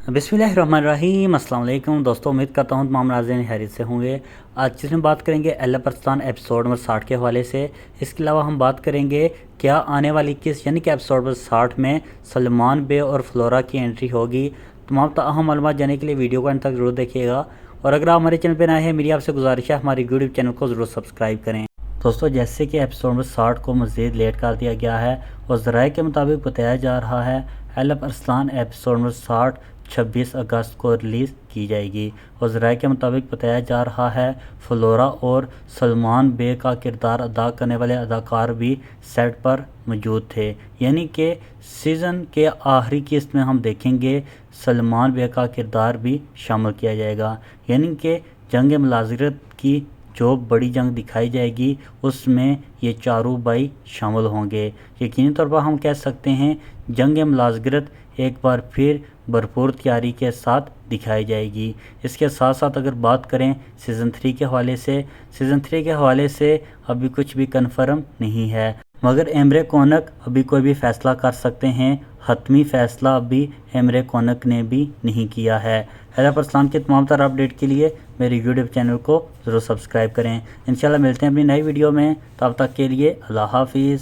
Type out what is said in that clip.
बिस्मिल्लाहिर्रहमानिर्रहीम। अस्सलाम वालेकुम दोस्तों, उम्मीद करता हूँ तमाम नाज़रीन खैरियत से होंगे। आज जिस हम बात करेंगे एल अरसलान एपिसोड नंबर 60 के हवाले से। इसके अलावा हम बात करेंगे क्या आने वाली किस यानी कि एपिसोड नंबर 60 में सलमान बे और फ्लोरा की एंट्री होगी। तमाम अहम मालूमात जानने के लिए वीडियो को अंत तक ज़रूर देखिएगा। और अगर आप हमारे चैनल पर नए हैं, मेरी आपसे गुजारिश है हमारे यूट्यूब चैनल को ज़रूर सब्सक्राइब करें। दोस्तों, जैसे कि एपिसोड नंबर 60 को मज़ीद लेट कर दिया गया है और ज़राए के मुताबिक बताया जा रहा है एल अरसलान एपिसोड नंबर 60 26 अगस्त को रिलीज़ की जाएगी। और ज़राए के मुताबिक बताया जा रहा है फ्लोरा और सलमान बे का किरदार अदा करने वाले अदाकार भी सेट पर मौजूद थे। यानी कि सीज़न के आखिरी किस्त में हम देखेंगे सलमान बे का किरदार भी शामिल किया जाएगा। यानी कि जंग मुलाज़रत की जो बड़ी जंग दिखाई जाएगी उसमें ये चारों भाई शामिल होंगे। यकीनी तौर पर हम कह सकते हैं जंग मुलाज़रत एक बार फिर भरपूर तैयारी के साथ दिखाई जाएगी। इसके साथ साथ अगर बात करें सीज़न 3 के हवाले से अभी कुछ भी कन्फर्म नहीं है, मगर एमरे कोनक अभी कोई भी फ़ैसला कर सकते हैं। हतमी फ़ैसला अभी एमरे कोनक ने भी नहीं किया है। एल अरसलान के तमाम तरह अपडेट के लिए मेरे यूट्यूब चैनल को ज़रूर सब्सक्राइब करें। इंशाल्लाह मिलते हैं अपनी नई वीडियो में, तब तक के लिए अल्लाह हाफिज़।